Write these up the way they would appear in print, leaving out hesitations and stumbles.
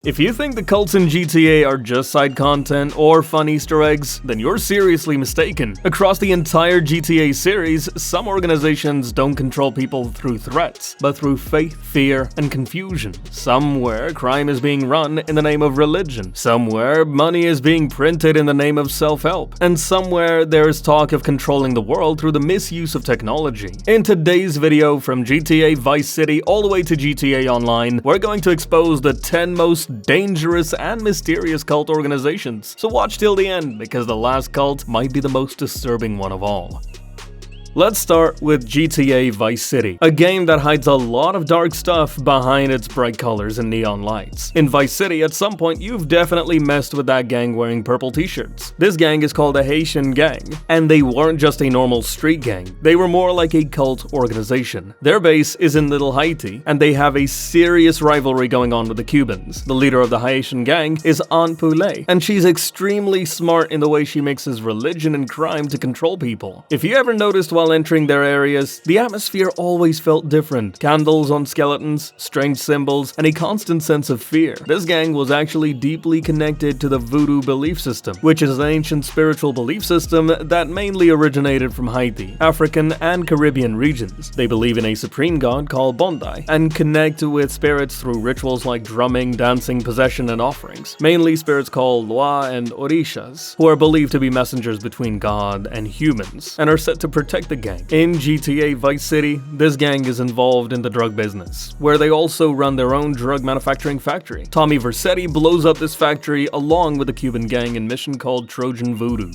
If you think the cults in GTA are just side content or fun Easter eggs, then you're seriously mistaken. Across the entire GTA series, some organizations don't control people through threats, but through faith, fear, and confusion. Somewhere, crime is being run in the name of religion. Somewhere, money is being printed in the name of self-help. And somewhere, there is talk of controlling the world through the misuse of technology. In today's video, from GTA Vice City all the way to GTA Online, we're going to expose the 10 most dangerous and mysterious cult organizations. So watch till the end, because the last cult might be the most disturbing one of all. Let's start with GTA Vice City, a game that hides a lot of dark stuff behind its bright colors and neon lights. In Vice City, at some point, you've definitely messed with that gang wearing purple t-shirts. This gang is called the Haitian Gang, and they weren't just a normal street gang, they were more like a cult organization. Their base is in Little Haiti, and they have a serious rivalry going on with the Cubans. The leader of the Haitian Gang is Aunt Poulet, and she's extremely smart in the way she mixes religion and crime to control people. If you ever noticed while entering their areas, the atmosphere always felt different. Candles on skeletons, strange symbols, and a constant sense of fear. This gang was actually deeply connected to the Voodoo belief system, which is an ancient spiritual belief system that mainly originated from Haiti, African, and Caribbean regions. They believe in a supreme god called Bondi, and connect with spirits through rituals like drumming, dancing, possession, and offerings. Mainly spirits called Loa and Orishas, who are believed to be messengers between God and humans, and are set to protect the gang. In GTA Vice City, this gang is involved in the drug business, where they also run their own drug manufacturing factory. Tommy Vercetti blows up this factory along with the Cuban gang in a mission called Trojan Voodoo.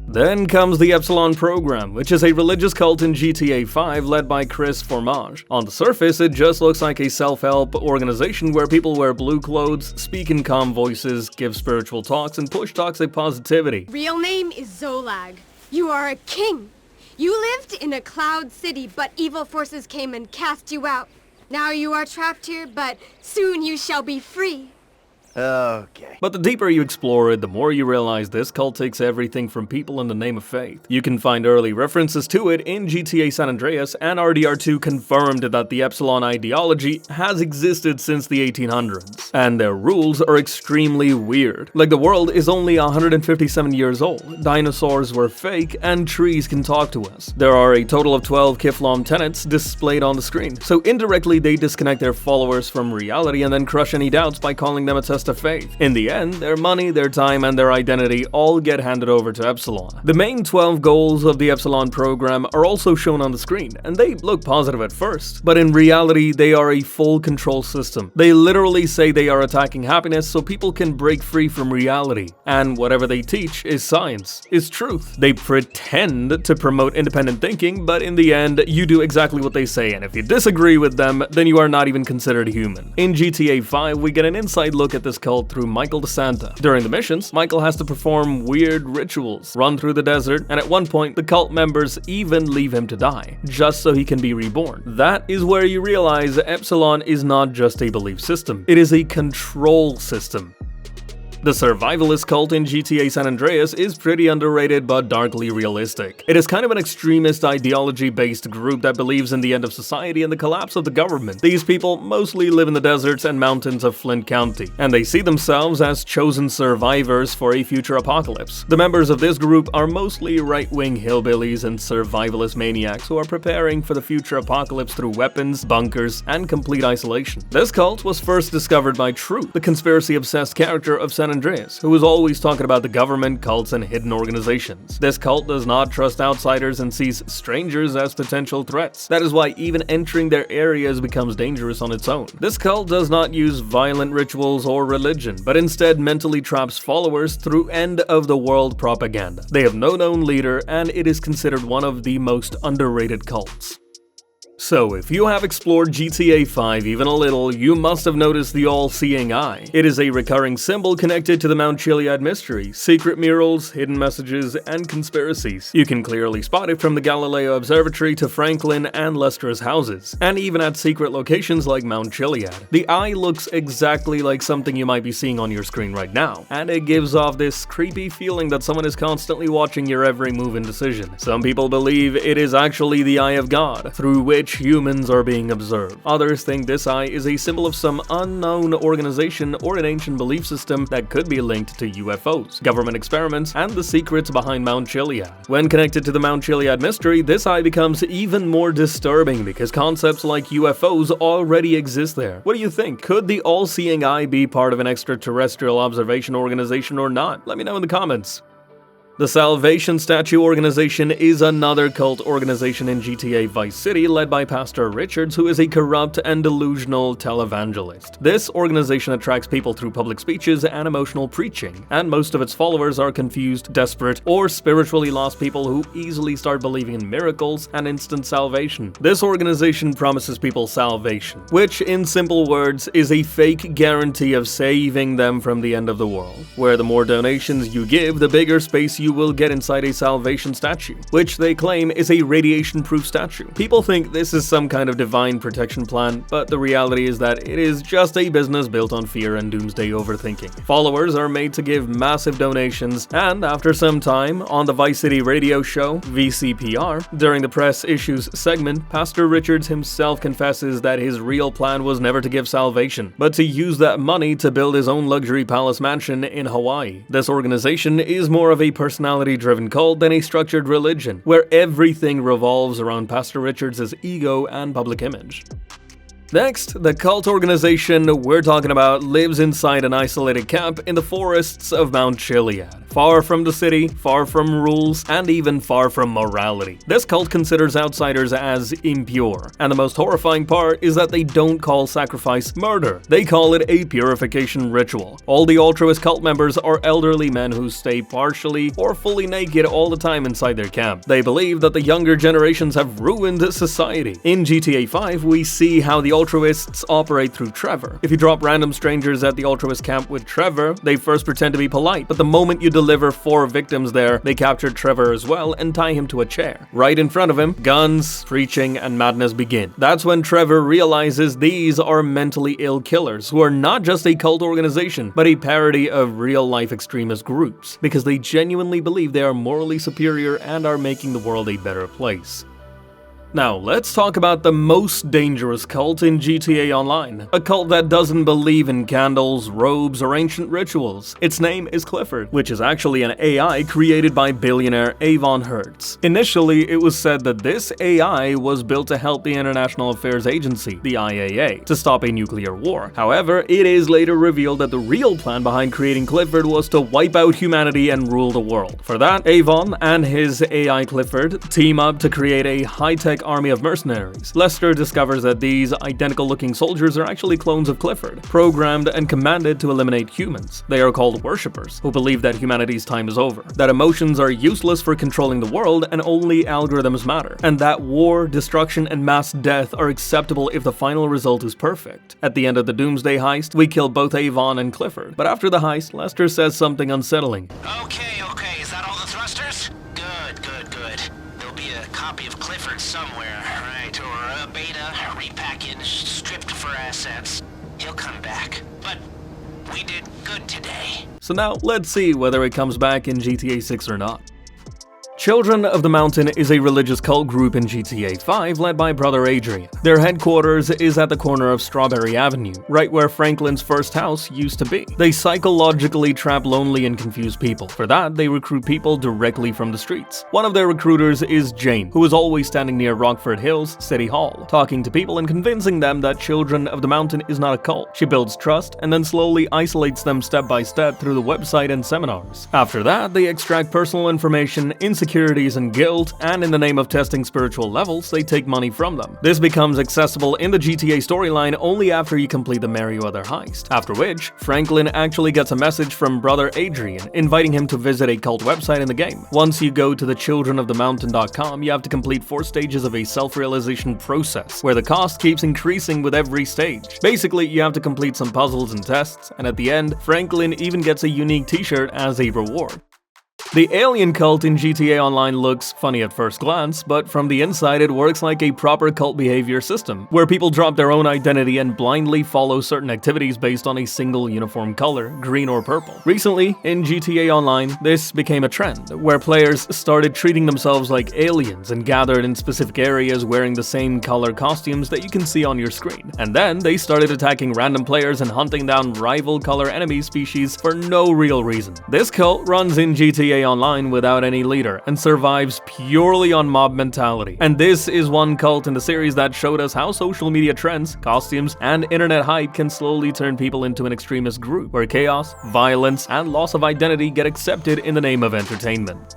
Then comes the Epsilon Program, which is a religious cult in GTA 5 led by Chris Formage. On the surface, it just looks like a self-help organization where people wear blue clothes, speak in calm voices, give spiritual talks, and push toxic positivity. Real name is Zolag. You are a king. You lived in a cloud city, but evil forces came and cast you out. Now you are trapped here, but soon you shall be free. Okay. But the deeper you explore it, the more you realize this cult takes everything from people in the name of faith. You can find early references to it in GTA San Andreas, and RDR2 confirmed that the Epsilon ideology has existed since the 1800s. And their rules are extremely weird. Like, the world is only 157 years old, dinosaurs were fake, and trees can talk to us. There are a total of 12 Kiflom tenets displayed on the screen, so indirectly they disconnect their followers from reality and then crush any doubts by calling them a test of faith. In the end, their money, their time, and their identity all get handed over to Epsilon. The main 12 goals of the Epsilon program are also shown on the screen, and they look positive at first, but in reality, they are a full control system. They literally say they are attacking happiness so people can break free from reality, and whatever they teach is science, is truth. They pretend to promote independent thinking, but in the end, you do exactly what they say, and if you disagree with them, then you are not even considered human. In GTA 5, we get an inside look at this cult through Michael DeSanta. During the missions, Michael has to perform weird rituals, run through the desert, and at one point, the cult members even leave him to die, just so he can be reborn. That is where you realize Epsilon is not just a belief system, it is a control system. The Survivalist Cult in GTA San Andreas is pretty underrated but darkly realistic. It is kind of an extremist ideology-based group that believes in the end of society and the collapse of the government. These people mostly live in the deserts and mountains of Flint County, and they see themselves as chosen survivors for a future apocalypse. The members of this group are mostly right-wing hillbillies and survivalist maniacs who are preparing for the future apocalypse through weapons, bunkers, and complete isolation. This cult was first discovered by Truth, the conspiracy-obsessed character of San Andreas, who was always talking about the government, cults, and hidden organizations. This cult does not trust outsiders and sees strangers as potential threats. That is why even entering their areas becomes dangerous on its own. This cult does not use violent rituals or religion, but instead mentally traps followers through end-of-the-world propaganda. They have no known leader, and it is considered one of the most underrated cults. So, if you have explored GTA 5 even a little, you must have noticed the all-seeing eye. It is a recurring symbol connected to the Mount Chiliad Mystery, secret murals, hidden messages, and conspiracies. You can clearly spot it from the Galileo Observatory to Franklin and Lester's houses, and even at secret locations like Mount Chiliad. The eye looks exactly like something you might be seeing on your screen right now, and it gives off this creepy feeling that someone is constantly watching your every move and decision. Some people believe it is actually the eye of God, through which which humans are being observed. Others think this eye is a symbol of some unknown organization or an ancient belief system that could be linked to UFOs, government experiments, and the secrets behind Mount Chiliad. When connected to the Mount Chiliad Mystery, this eye becomes even more disturbing because concepts like UFOs already exist there. What do you think? Could the all-seeing eye be part of an extraterrestrial observation organization or not? Let me know in the comments. The Salvation Statue organization is another cult organization in GTA Vice City led by Pastor Richards, who is a corrupt and delusional televangelist. This organization attracts people through public speeches and emotional preaching, and most of its followers are confused, desperate, or spiritually lost people who easily start believing in miracles and instant salvation. This organization promises people salvation, which in simple words is a fake guarantee of saving them from the end of the world, where the more donations you give, the bigger space you will get inside a salvation statue, which they claim is a radiation-proof statue. People think this is some kind of divine protection plan, but the reality is that it is just a business built on fear and doomsday overthinking. Followers are made to give massive donations, and after some time, on the Vice City radio show, VCPR, during the press issues segment, Pastor Richards himself confesses that his real plan was never to give salvation, but to use that money to build his own luxury palace mansion in Hawaii. This organization is more of a personality-driven cult than a structured religion, where everything revolves around Pastor Richards' ego and public image. Next, the cult organization we're talking about lives inside an isolated camp in the forests of Mount Chiliad. Far from the city, far from rules, and even far from morality. This cult considers outsiders as impure, and the most horrifying part is that they don't call sacrifice murder. They call it a purification ritual. All the Altruist Cult members are elderly men who stay partially or fully naked all the time inside their camp. They believe that the younger generations have ruined society. In GTA 5, we see how the Altruists operate through Trevor. If you drop random strangers at the Altruist camp with Trevor, they first pretend to be polite, but the moment you deliver 4 victims there, they capture Trevor as well and tie him to a chair. Right in front of him, guns, preaching, and madness begin. That's when Trevor realizes these are mentally ill killers who are not just a cult organization, but a parody of real-life extremist groups, because they genuinely believe they are morally superior and are making the world a better place. Now, let's talk about the most dangerous cult in GTA Online. A cult that doesn't believe in candles, robes, or ancient rituals. Its name is Clifford, which is actually an AI created by billionaire Avon Hertz. Initially, it was said that this AI was built to help the International Affairs Agency, the IAA, to stop a nuclear war. However, it is later revealed that the real plan behind creating Clifford was to wipe out humanity and rule the world. For that, Avon and his AI Clifford team up to create a high-tech army of mercenaries. Lester discovers that these identical-looking soldiers are actually clones of Clifford, programmed and commanded to eliminate humans. They are called worshippers, who believe that humanity's time is over, that emotions are useless for controlling the world and only algorithms matter, and that war, destruction, and mass death are acceptable if the final result is perfect. At the end of the Doomsday heist, we kill both Avon and Clifford, but after the heist, Lester says something unsettling. Okay, is that all the thrusters? Good. There'll be a copy of Clifford somewhere, right? Or a beta, repackaged, stripped for assets. He'll come back. But we did good today. So now, let's see whether it comes back in GTA 6 or not. Children of the Mountain is a religious cult group in GTA 5 led by Brother Adrian. Their headquarters is at the corner of Strawberry Avenue, right where Franklin's first house used to be. They psychologically trap lonely and confused people. For that, they recruit people directly from the streets. One of their recruiters is Jane, who is always standing near Rockford Hills City Hall, talking to people and convincing them that Children of the Mountain is not a cult. She builds trust and then slowly isolates them step by step through the website and seminars. After that, they extract personal information, insecurities, and guilt, and in the name of testing spiritual levels, they take money from them. This becomes accessible in the GTA storyline only after you complete the Merryweather heist, after which, Franklin actually gets a message from Brother Adrian inviting him to visit a cult website in the game. Once you go to the childrenofthemountain.com, you have to complete 4 stages of a self-realization process, where the cost keeps increasing with every stage. Basically, you have to complete some puzzles and tests, and at the end, Franklin even gets a unique t-shirt as a reward. The alien cult in GTA Online looks funny at first glance, but from the inside it works like a proper cult behavior system, where people drop their own identity and blindly follow certain activities based on a single uniform color, green or purple. Recently, in GTA Online, this became a trend, where players started treating themselves like aliens and gathered in specific areas wearing the same color costumes that you can see on your screen. And then they started attacking random players and hunting down rival color enemy species for no real reason. This cult runs in GTA Online without any leader and survives purely on mob mentality. And this is one cult in the series that showed us how social media trends, costumes, and internet hype can slowly turn people into an extremist group, where chaos, violence, and loss of identity get accepted in the name of entertainment.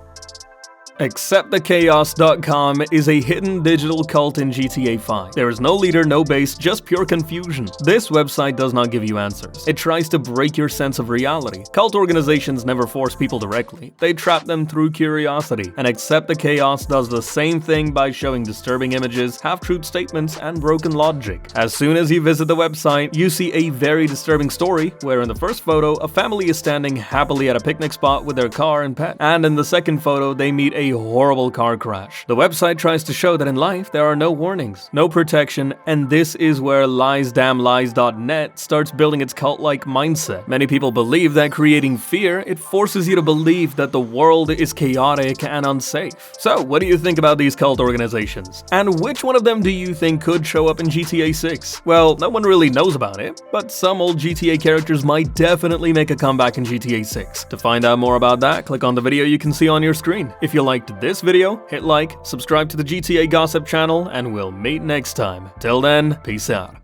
AcceptTheChaos.com is a hidden digital cult in GTA 5. There is no leader, no base, just pure confusion. This website does not give you answers. It tries to break your sense of reality. Cult organizations never force people directly. They trap them through curiosity. And Accept the Chaos does the same thing by showing disturbing images, half-truth statements, and broken logic. As soon as you visit the website, you see a very disturbing story, where in the first photo, a family is standing happily at a picnic spot with their car and pet. And in the second photo, they meet a horrible car crash. The website tries to show that in life there are no warnings, no protection, and this is where liesdamnlies.net starts building its cult-like mindset. Many people believe that creating fear, it forces you to believe that the world is chaotic and unsafe. So, what do you think about these cult organizations? And which one of them do you think could show up in GTA 6? Well, no one really knows about it, but some old GTA characters might definitely make a comeback in GTA 6. To find out more about that, click on the video you can see on your screen. If you liked this video, hit like, subscribe to the GTA Gossip channel, and we'll meet next time. Till then, peace out.